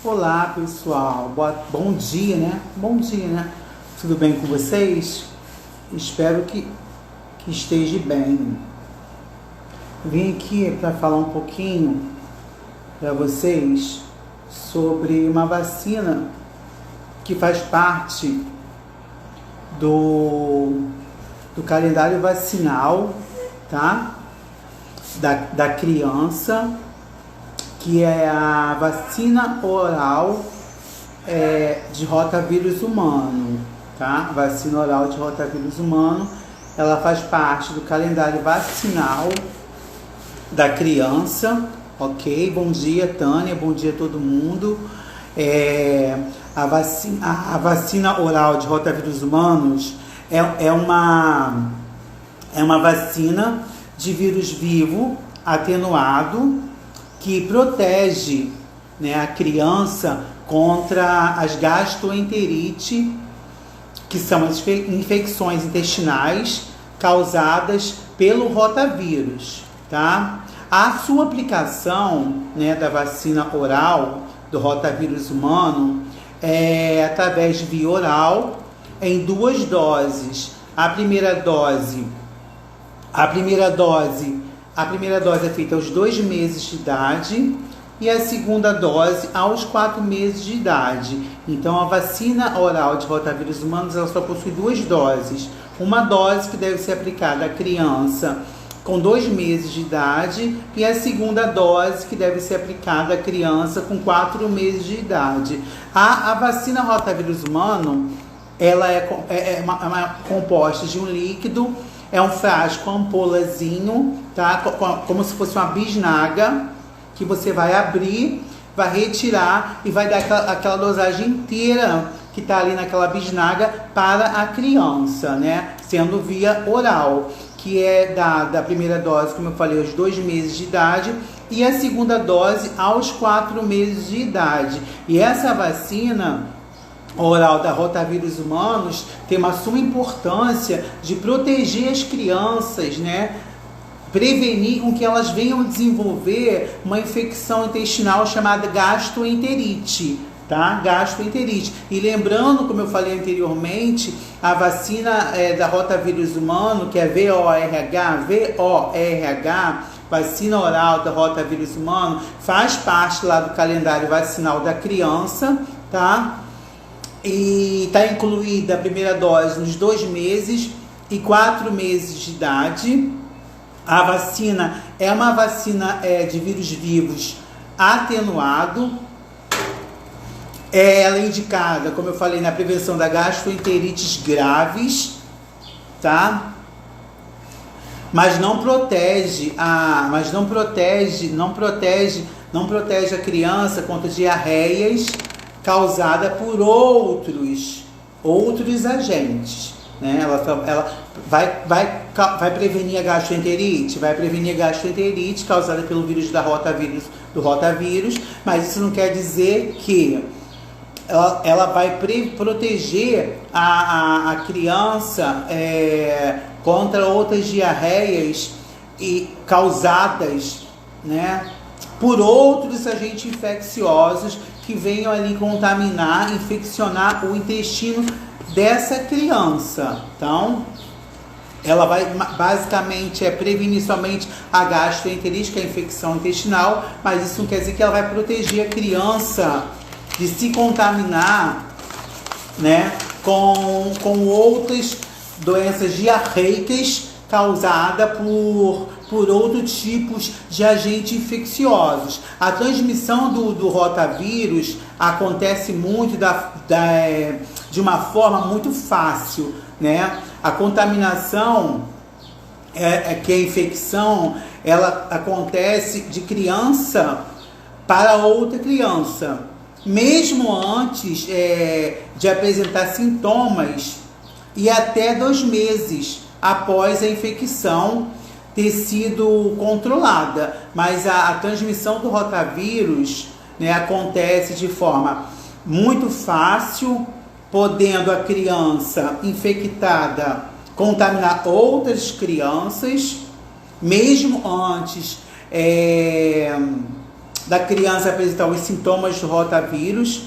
Olá pessoal, bom dia, né? Bom dia, né? Tudo bem com vocês? Espero que esteja bem. Vim aqui para falar um pouquinho para vocês sobre uma vacina que faz parte do calendário vacinal, tá? Da criança, que é a vacina oral de rotavírus humano, tá? Vacina oral de rotavírus humano, ela faz parte do calendário vacinal da criança, ok? Bom dia, Tânia, bom dia a todo mundo. A vacina oral de rotavírus humanos é uma vacina de vírus vivo atenuado que protege, né, a criança contra as gastroenterite, que são as infecções intestinais causadas pelo rotavírus, tá? A sua aplicação, né, da vacina oral do rotavírus humano é através de via oral em 2 doses. A primeira dose é feita aos 2 meses de idade e a segunda dose aos 4 meses de idade. Então, a vacina oral de rotavírus humanos ela só possui 2 doses. Uma dose que deve ser aplicada à criança com 2 meses de idade e a segunda dose que deve ser aplicada à criança com 4 meses de idade. A vacina rotavírus humano ela é composta de um líquido. É um frasco, ampolazinho, tá? Como se fosse uma bisnaga, que você vai abrir, vai retirar e vai dar aquela dosagem inteira que está ali naquela bisnaga para a criança, né? Sendo via oral, que é dada a primeira dose, como eu falei, aos 2 meses de idade e a segunda dose aos 4 meses de idade. E essa vacina oral da rotavírus humanos tem uma suma importância de proteger as crianças, né? Prevenir com que elas venham desenvolver uma infecção intestinal chamada gastroenterite, tá? Gastroenterite. E lembrando, como eu falei anteriormente, a vacina da rotavírus humano, que é VORH, vacina oral da rotavírus humano, faz parte lá do calendário vacinal da criança, tá? E está incluída a primeira dose nos 2 meses e 4 meses de idade. A vacina é uma vacina de vírus vivos atenuado. Ela é indicada, como eu falei, na prevenção da gastroenterites graves, tá? Mas não protege a criança contra diarreias causada por outros agentes, né? Ela vai prevenir a gastroenterite, causada pelo vírus do rotavírus, mas isso não quer dizer que ela vai proteger a criança contra outras diarreias causadas, né, por outros agentes infecciosos que venham ali contaminar, infeccionar o intestino dessa criança. Então, ela vai basicamente prevenir somente a gastroenterite, que é a infecção intestinal, mas isso não quer dizer que ela vai proteger a criança de se contaminar, né, com outras doenças diarreicas causadas por outros tipos de agentes infecciosos. A transmissão do rotavírus acontece muito de uma forma muito fácil, né? A contaminação, que é a infecção, ela acontece de criança para outra criança, mesmo antes de apresentar sintomas e até 2 meses após a infecção ter sido controlada. Mas a transmissão do rotavírus, né, acontece de forma muito fácil, podendo a criança infectada contaminar outras crianças, mesmo antes da criança apresentar os sintomas do rotavírus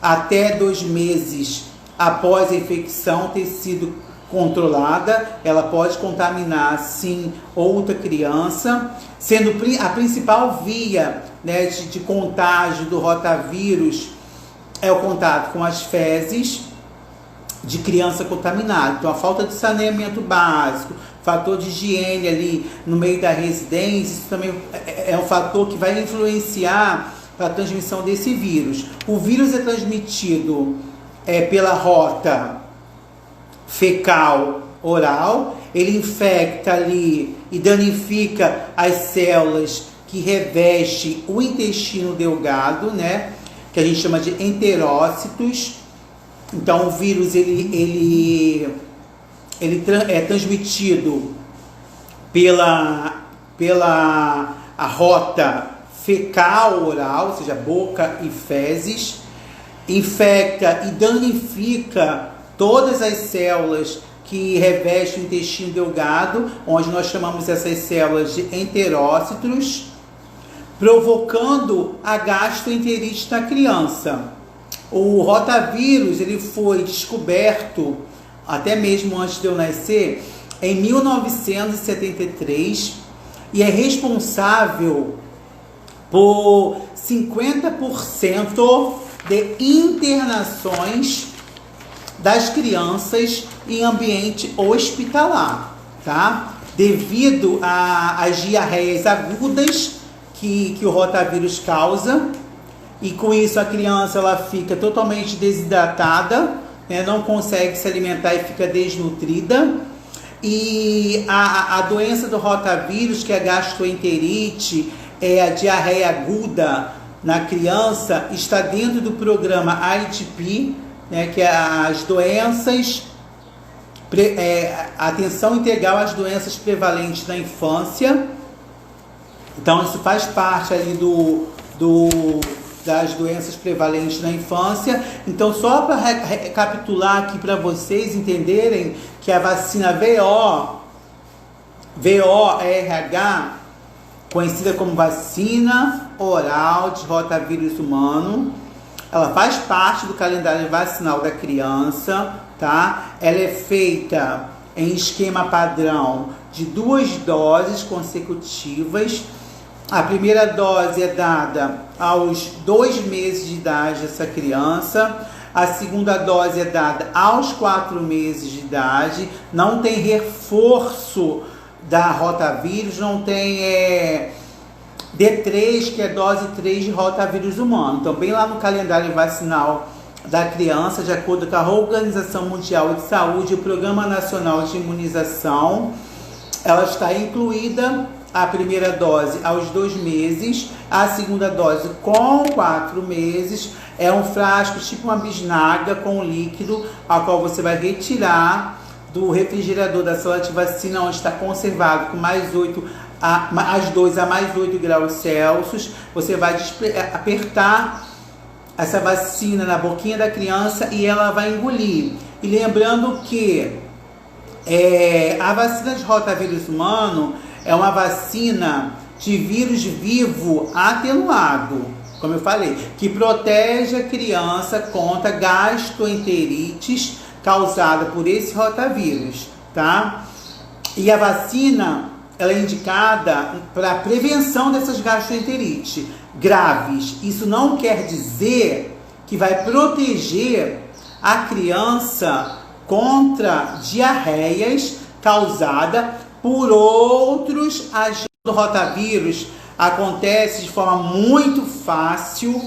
até 2 meses após a infecção ter sido controlada, ela pode contaminar sim outra criança, sendo a principal via, né, de contágio do rotavírus é o contato com as fezes de criança contaminada. Então a falta de saneamento básico, fator de higiene ali no meio da residência, isso também é um fator que vai influenciar a transmissão desse vírus. O vírus é transmitido pela rota fecal oral, ele infecta ali e danifica as células que revestem o intestino delgado, né, que a gente chama de enterócitos. Então o vírus ele é transmitido pela a rota fecal oral, ou seja, boca e fezes, infecta e danifica todas as células que revestem o intestino delgado, onde nós chamamos essas células de enterócitos, provocando a gastroenterite na criança. O rotavírus ele foi descoberto, até mesmo antes de eu nascer, em 1973, e é responsável por 50% de internações das crianças em ambiente hospitalar, tá? Devido às diarreias agudas que o rotavírus causa, e com isso a criança ela fica totalmente desidratada, né? Não consegue se alimentar e fica desnutrida. E a doença do rotavírus, que é a gastroenterite, é a diarreia aguda na criança, está dentro do programa IDP, né, que é as doenças, atenção integral às doenças prevalentes na infância. Então isso faz parte ali das doenças prevalentes na infância. Então, só para recapitular aqui para vocês entenderem que a vacina VORH, conhecida como vacina oral de rotavírus humano, ela faz parte do calendário vacinal da criança, tá? Ela é feita em esquema padrão de 2 doses consecutivas. A primeira dose é dada aos 2 meses de idade dessa criança. A segunda dose é dada aos 4 meses de idade. Não tem reforço da rotavírus, não tem D3, que é dose 3 de rotavírus humano. Então, bem lá no calendário vacinal da criança, de acordo com a Organização Mundial de Saúde, o Programa Nacional de Imunização, ela está incluída a primeira dose aos 2 meses, a segunda dose com 4 meses. É um frasco tipo uma bisnaga com líquido, a qual você vai retirar do refrigerador da sala de vacina, onde está conservado com mais 8 as 2 a mais 8 graus Celsius. Você vai apertar essa vacina na boquinha da criança e ela vai engolir. E lembrando que a vacina de rotavírus humano é uma vacina de vírus vivo atenuado, como eu falei, que protege a criança contra gastroenterites causada por esse rotavírus, tá? E a vacina, ela é indicada para a prevenção dessas gastroenterites graves. Isso não quer dizer que vai proteger a criança contra diarreias causadas por outros agentes. O rotavírus acontece de forma muito fácil,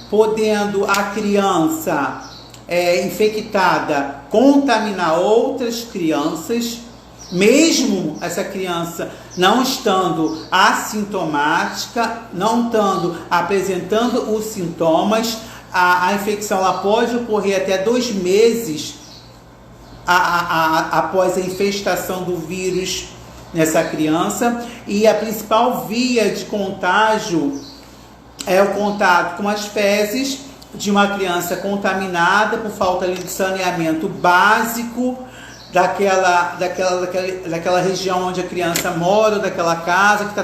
podendo a criança infectada contaminar outras crianças, mesmo essa criança não estando assintomática, não estando apresentando os sintomas. A infecção ela pode ocorrer até 2 meses após a infestação do vírus nessa criança. E a principal via de contágio é o contato com as fezes de uma criança contaminada por falta de saneamento básico daquela região onde a criança mora, ou daquela casa que está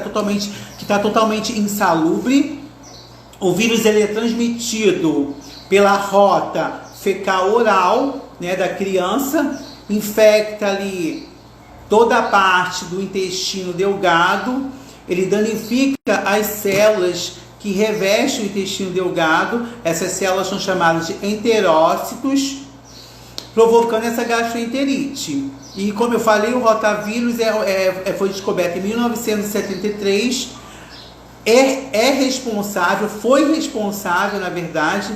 totalmente insalubre. O vírus ele é transmitido pela rota fecal-oral, né, da criança, infecta ali toda a parte do intestino delgado, ele danifica as células que revestem o intestino delgado. Essas células são chamadas de enterócitos, provocando essa gastroenterite. E como eu falei, o rotavírus foi descoberto em 1973, foi responsável, na verdade,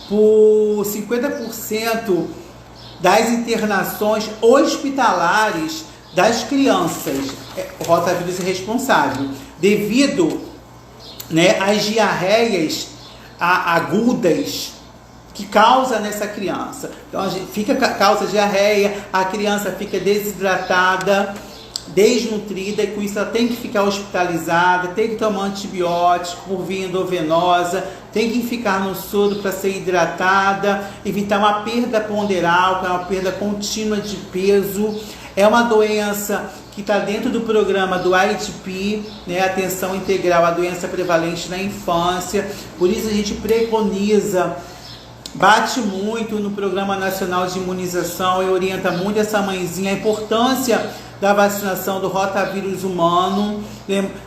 por 50% das internações hospitalares das crianças. O rotavírus é responsável, devido, né, às diarreias agudas que causa nessa criança. Então causa diarreia, a criança fica desidratada, desnutrida, e com isso ela tem que ficar hospitalizada, tem que tomar antibiótico por via endovenosa, tem que ficar no soro para ser hidratada, evitar uma perda ponderal, que é uma perda contínua de peso. É uma doença que está dentro do programa do AIDP, né, Atenção Integral à Doença Prevalente na Infância. Por isso a gente preconiza, bate muito no Programa Nacional de Imunização e orienta muito essa mãezinha a importância da vacinação do rotavírus humano,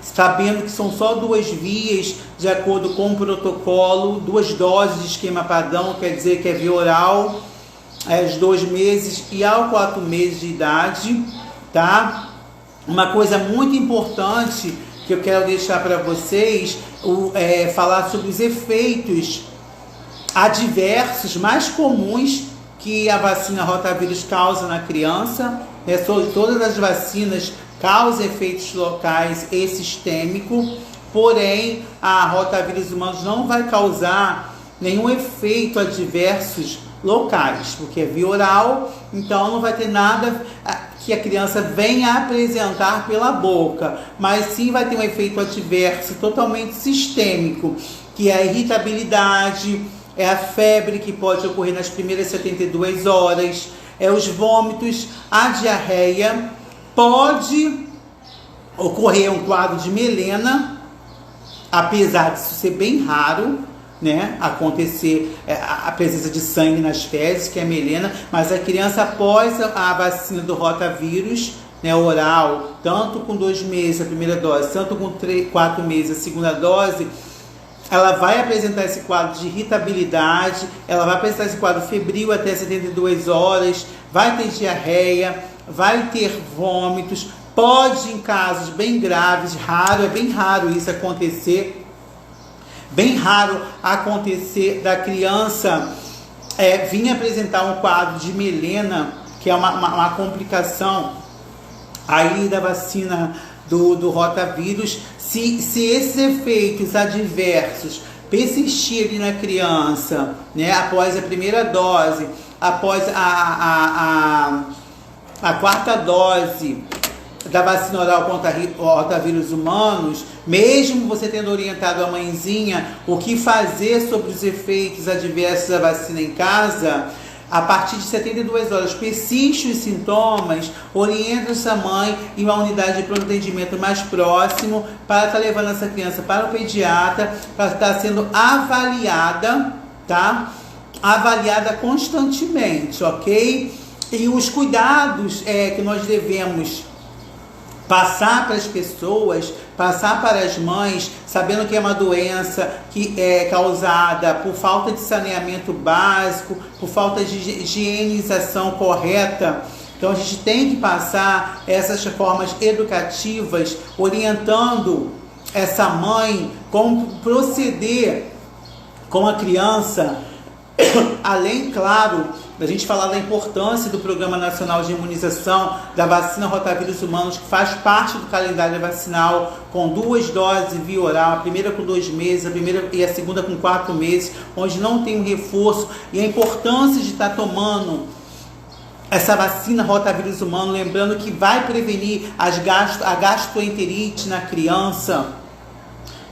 sabendo que são só 2 vias, de acordo com o protocolo, 2 doses de esquema padrão, quer dizer que é via oral, aos 2 meses e aos 4 meses de idade, tá? Uma coisa muito importante que eu quero deixar para vocês, falar sobre os efeitos adversos mais comuns que a vacina rotavírus causa na criança. Todas as vacinas causam efeitos locais e sistêmicos, porém a rotavírus humanos não vai causar nenhum efeito adversos locais, porque é via oral, então não vai ter nada que a criança venha apresentar pela boca, mas sim vai ter um efeito adverso totalmente sistêmico, que é a irritabilidade, é a febre que pode ocorrer nas primeiras 72 horas, é os vômitos, a diarreia, pode ocorrer um quadro de melena, apesar disso ser bem raro, né, acontecer a presença de sangue nas fezes, que é a melena, mas a criança após a vacina do rotavírus, né, oral, tanto com 2 meses a primeira dose, tanto com 4 meses a segunda dose, ela vai apresentar esse quadro de irritabilidade, ela vai apresentar esse quadro febril até 72 horas, vai ter diarreia, vai ter vômitos, pode, em casos bem graves, é bem raro isso acontecer, bem raro acontecer da criança vir apresentar um quadro de melena, que é uma complicação aí da vacina do rotavírus. Se esses efeitos adversos persistirem na criança, né, após a primeira dose, após a 4ª dose da vacina oral contra rotavírus humanos, mesmo você tendo orientado a mãezinha o que fazer sobre os efeitos adversos da vacina em casa, a partir de 72 horas, persistem os sintomas, orienta essa mãe em uma unidade de pronto atendimento mais próximo, para estar levando essa criança para o pediatra, para estar sendo avaliada, tá? Avaliada constantemente, ok? E os cuidados que nós devemos passar para as pessoas, passar para as mães, sabendo que é uma doença que é causada por falta de saneamento básico, por falta de higienização correta. Então a gente tem que passar essas formas educativas, orientando essa mãe como proceder com a criança, além, claro, da gente falar da importância do Programa Nacional de Imunização da vacina rotavírus humanos, que faz parte do calendário vacinal, com 2 doses via oral, a primeira com 2 meses, a primeira e a segunda com 4 meses, onde não tem um reforço, e a importância de estar tomando essa vacina rotavírus humano, lembrando que vai prevenir a gastroenterite na criança,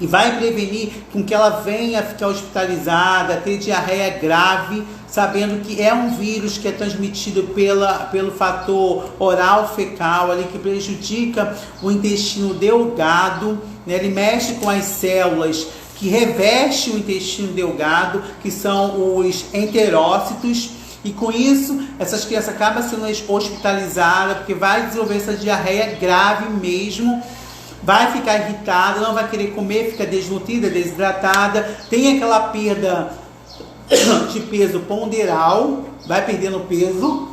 e vai prevenir com que ela venha ficar hospitalizada, ter diarreia grave, sabendo que é um vírus que é transmitido pelo fator oral fecal, ali, que prejudica o intestino delgado, né? Ele mexe com as células que revestem o intestino delgado, que são os enterócitos, e com isso, essas crianças acabam sendo hospitalizadas, porque vai desenvolver essa diarreia grave mesmo, vai ficar irritada, não vai querer comer, fica desnutrida, desidratada, tem aquela perda de peso ponderal, vai perdendo peso,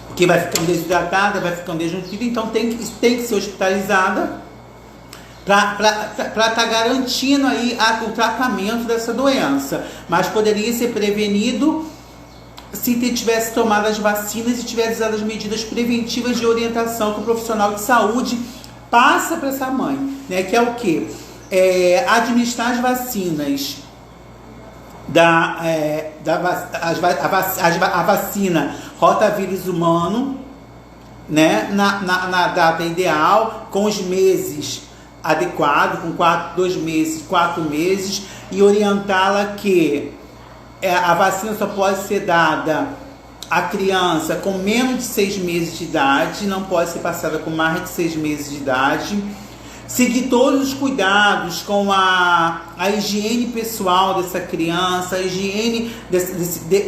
porque vai ficando desidratada, vai ficando desnutrida, então tem que ser hospitalizada para estar garantindo aí o tratamento dessa doença. Mas poderia ser prevenido se tivesse tomado as vacinas e tivesse usado as medidas preventivas de orientação que o profissional de saúde passa para essa mãe, né? Que é o quê? Administrar as vacinas a vacina rotavírus humano, né? Na data ideal, com os meses adequados, com 4 meses, e orientá-la que a vacina só pode ser dada à criança com menos de 6 meses de idade, não pode ser passada com mais de 6 meses de idade. Seguir todos os cuidados com a higiene pessoal dessa criança, a higiene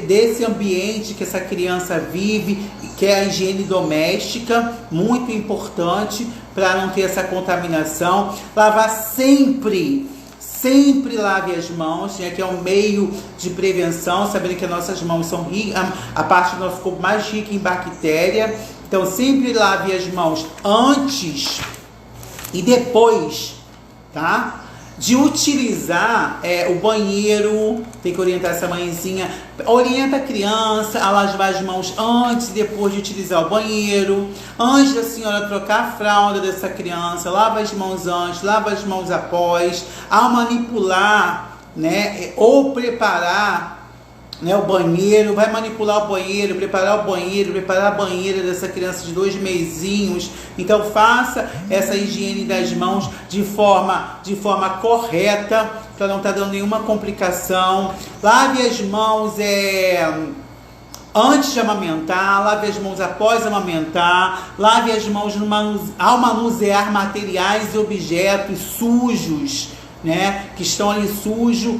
desse ambiente que essa criança vive, que é a higiene doméstica, muito importante para não ter essa contaminação. Lavar sempre lave as mãos, né, que é um meio de prevenção, sabendo que as nossas mãos são ricas, a parte do nosso corpo mais rica em bactéria. Então sempre lave as mãos antes e depois, tá? De utilizar o banheiro, tem que orientar essa mãezinha, orienta a criança a lavar as mãos antes e depois de utilizar o banheiro, antes da senhora trocar a fralda dessa criança, lava as mãos antes, lava as mãos após, ao manipular, né, ou preparar, né, o banheiro, vai manipular o banheiro, preparar a banheira dessa criança de 2 mesinhos. Então faça essa higiene das mãos de forma correta, para não estar dando nenhuma complicação. Lave as mãos antes de amamentar, lave as mãos após amamentar, lave as mãos ao manusear materiais e objetos sujos, né, que estão ali sujos.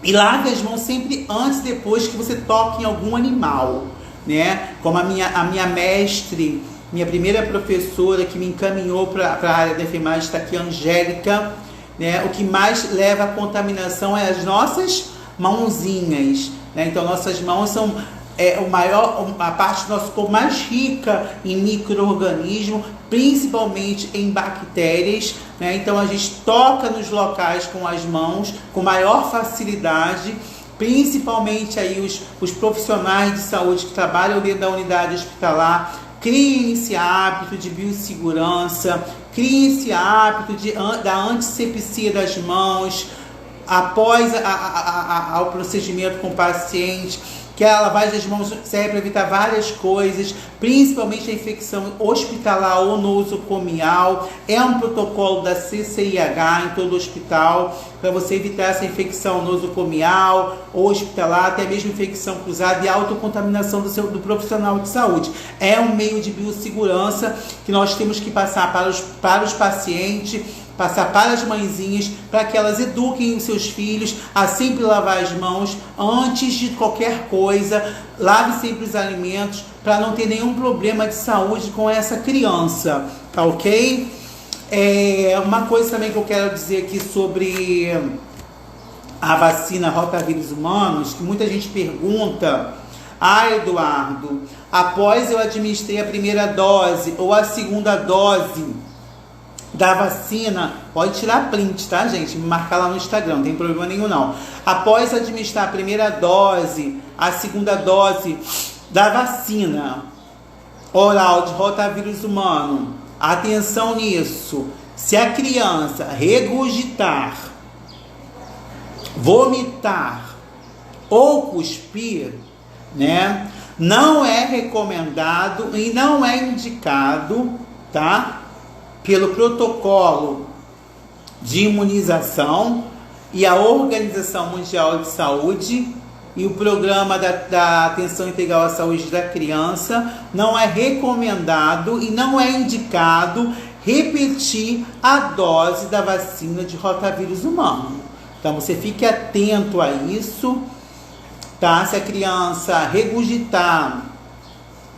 E lave as mãos sempre antes e depois que você toque em algum animal, né? Como a minha mestre, minha primeira professora que me encaminhou para a área da enfermagem está aqui, Angélica, né? O que mais leva à contaminação é as nossas mãozinhas, né? Então nossas mãos são a parte do nosso corpo mais rica em micro-organismos, principalmente em bactérias, né? Então a gente toca nos locais com as mãos com maior facilidade, principalmente aí os profissionais de saúde que trabalham dentro da unidade hospitalar. Criem esse hábito de biossegurança, criem esse hábito da antisepsia das mãos após o procedimento com o paciente, que a lavagem das mãos serve para evitar várias coisas, principalmente a infecção hospitalar ou nosocomial. É um protocolo da CCIH em todo o hospital, para você evitar essa infecção nosocomial ou hospitalar, até mesmo infecção cruzada e autocontaminação do profissional de saúde. É um meio de biossegurança que nós temos que passar para os pacientes, passar para as mãezinhas, para que elas eduquem os seus filhos a sempre lavar as mãos antes de qualquer coisa. Lave sempre os alimentos para não ter nenhum problema de saúde com essa criança, tá ok? Uma coisa também que eu quero dizer aqui sobre a vacina rotavírus humanos, que muita gente pergunta: Eduardo, após eu administrei a primeira dose ou a segunda dose da vacina, pode tirar print, tá, gente? Me marcar lá no Instagram, não tem problema nenhum não. Após administrar a primeira dose, a segunda dose da vacina oral de rotavírus humano, atenção nisso, se a criança regurgitar, vomitar ou cuspir, né, não é recomendado e não é indicado, tá? Pelo protocolo de Imunização e a Organização Mundial de Saúde e o Programa da Atenção Integral à Saúde da Criança, não é recomendado e não é indicado repetir a dose da vacina de rotavírus humano. Então você fique atento a isso, tá? Se a criança regurgitar,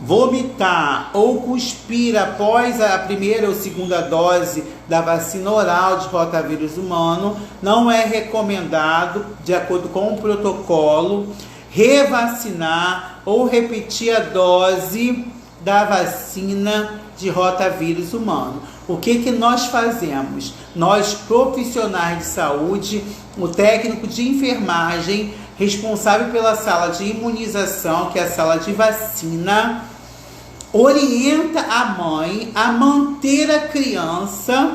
vomitar ou cuspir após a primeira ou segunda dose da vacina oral de rotavírus humano, não é recomendado, de acordo com o protocolo, revacinar ou repetir a dose da vacina de rotavírus humano. O que nós fazemos? Nós, profissionais de saúde, o técnico de enfermagem, responsável pela sala de imunização, que é a sala de vacina, orienta a mãe a manter a criança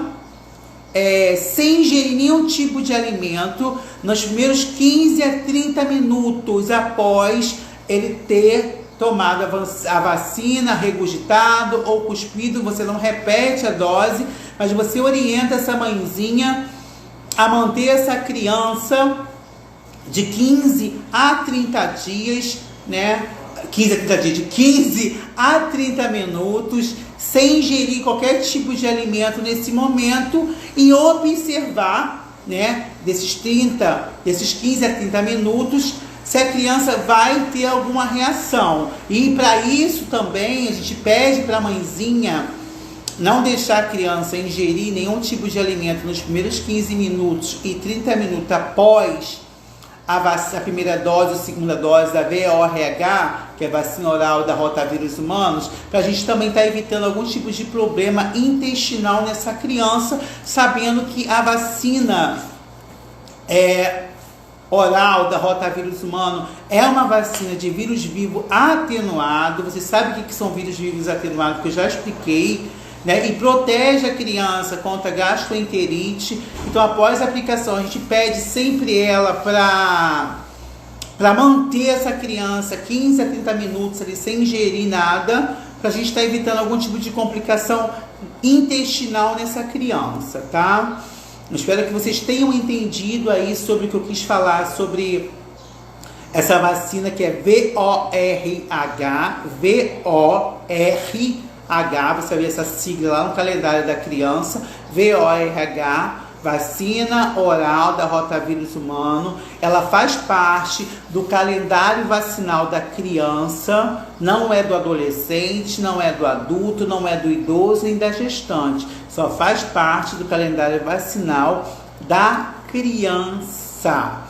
sem ingerir nenhum tipo de alimento nos primeiros 15 a 30 minutos após ele ter tomado a vacina, regurgitado ou cuspido. Você não repete a dose, mas você orienta essa mãezinha a manter essa criança de 15 a 30 dias, né? 15 a 30 minutos, sem ingerir qualquer tipo de alimento nesse momento e observar, né, desses 15 a 30 minutos, se a criança vai ter alguma reação. E para isso também a gente pede para a mãezinha não deixar a criança ingerir nenhum tipo de alimento nos primeiros 15 minutos e 30 minutos após a primeira dose ou segunda dose da VORH, que é a vacina oral da rotavírus humanos, para a gente também estar evitando algum tipo de problema intestinal nessa criança, sabendo que a vacina oral da rotavírus humano é uma vacina de vírus vivo atenuado. Você sabe o que são vírus vivos atenuados, que eu já expliquei, né? E protege a criança contra gastroenterite. Então, após a aplicação, a gente pede sempre ela para manter essa criança 15 a 30 minutos ali sem ingerir nada, para a gente estar evitando algum tipo de complicação intestinal nessa criança, tá? Eu espero que vocês tenham entendido aí sobre o que eu quis falar sobre essa vacina que é VORH, você vai ver essa sigla lá no calendário da criança, VORH, vacina oral da rotavírus humano. Ela faz parte do calendário vacinal da criança, não é do adolescente, não é do adulto, não é do idoso nem da gestante, só faz parte do calendário vacinal da criança.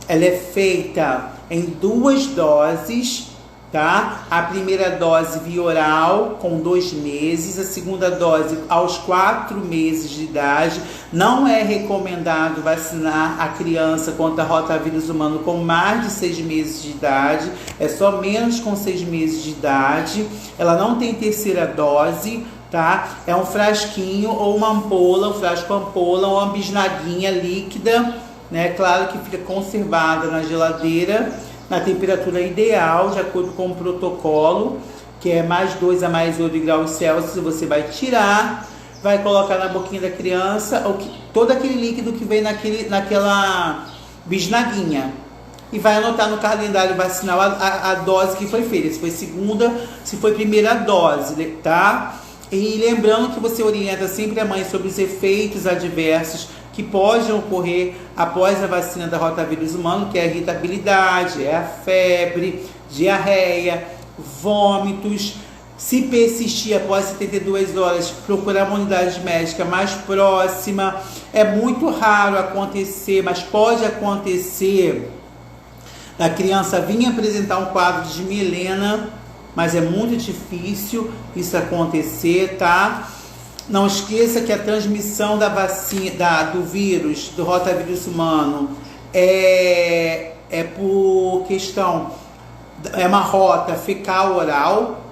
Ela é feita em 2 doses, tá? A primeira dose via oral com 2 meses, a segunda dose aos 4 meses de idade. Não é recomendado vacinar a criança contra rotavírus humano com mais de 6 meses de idade, é só menos com 6 meses de idade. Ela não tem terceira dose, tá? É um frasquinho ou uma ampola, um frasco ampola ou uma bisnaguinha líquida, né? Claro que fica conservada na geladeira, na temperatura ideal, de acordo com o protocolo, que é mais 2 a mais 8 graus Celsius. Você vai tirar, vai colocar na boquinha da criança todo aquele líquido que vem naquela bisnaguinha e vai anotar no calendário vacinal a dose que foi feita, se foi segunda, se foi primeira dose, tá? E lembrando que você orienta sempre a mãe sobre os efeitos adversos que podem ocorrer após a vacina da rotavírus humano, que é a irritabilidade, é a febre, diarreia, vômitos. Se persistir após 72 horas, procurar uma unidade médica mais próxima. É muito raro acontecer, mas pode acontecer da criança vir apresentar um quadro de mielena, mas é muito difícil isso acontecer, tá? Não esqueça que a transmissão da vacina, do vírus, do rotavírus humano, é por questão, é uma rota fecal-oral,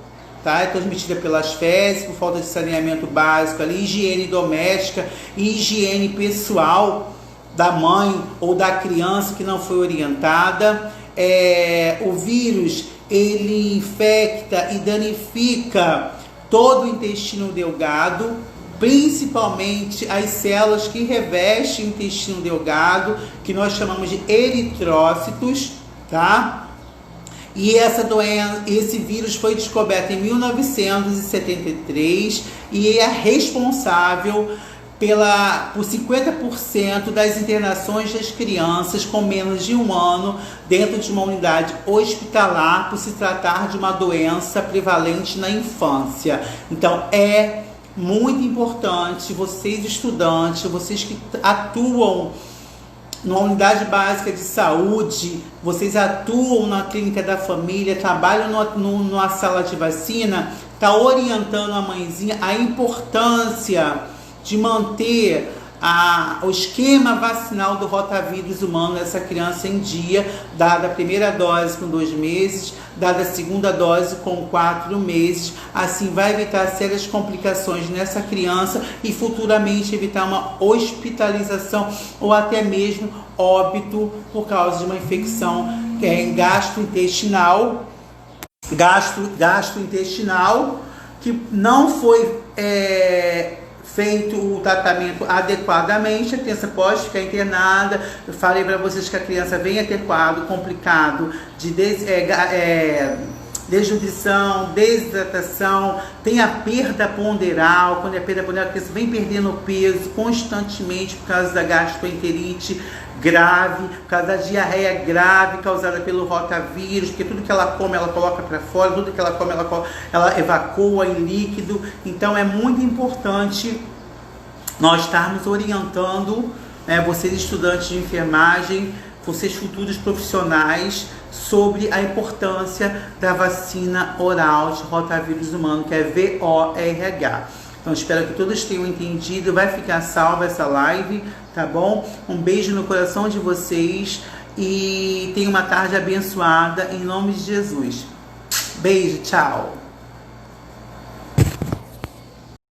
tá? É transmitida pelas fezes, por falta de saneamento básico ali, higiene doméstica e higiene pessoal da mãe ou da criança que não foi orientada. O vírus, ele infecta e danifica todo o intestino delgado, principalmente as células que revestem o intestino delgado, que nós chamamos de eritrócitos, tá? E essa doença, esse vírus foi descoberto em 1973 e é responsável por 50% das internações das crianças com menos de 1 ano dentro de uma unidade hospitalar, por se tratar de uma doença prevalente na infância. Então, é muito importante vocês estudantes, vocês que atuam numa unidade básica de saúde, vocês atuam na clínica da família, trabalham numa sala de vacina, tá orientando a mãezinha a importância de manter o esquema vacinal do rotavírus humano nessa criança em dia, dada a primeira dose com 2 meses, dada a segunda dose com 4 meses. Assim vai evitar sérias complicações nessa criança e futuramente evitar uma hospitalização ou até mesmo óbito por causa de uma infecção gastrointestinal que não foi feito o tratamento adequadamente. A criança pode ficar internada. Eu falei para vocês que a criança vem a ter quadro complicado de desnutrição, desidratação, tem a perda ponderal. Quando é perda ponderal, a criança vem perdendo peso constantemente por causa da gastroenterite grave, por causa da diarreia grave causada pelo rotavírus, porque tudo que ela come ela coloca para fora, tudo que ela come ela evacua em líquido. Então é muito importante nós estarmos orientando vocês estudantes de enfermagem, vocês futuros profissionais, sobre a importância da vacina oral de rotavírus humano, que é VORH. Então, espero que todos tenham entendido. Vai ficar salva essa live, tá bom? Um beijo no coração de vocês e tenham uma tarde abençoada, em nome de Jesus. Beijo, tchau!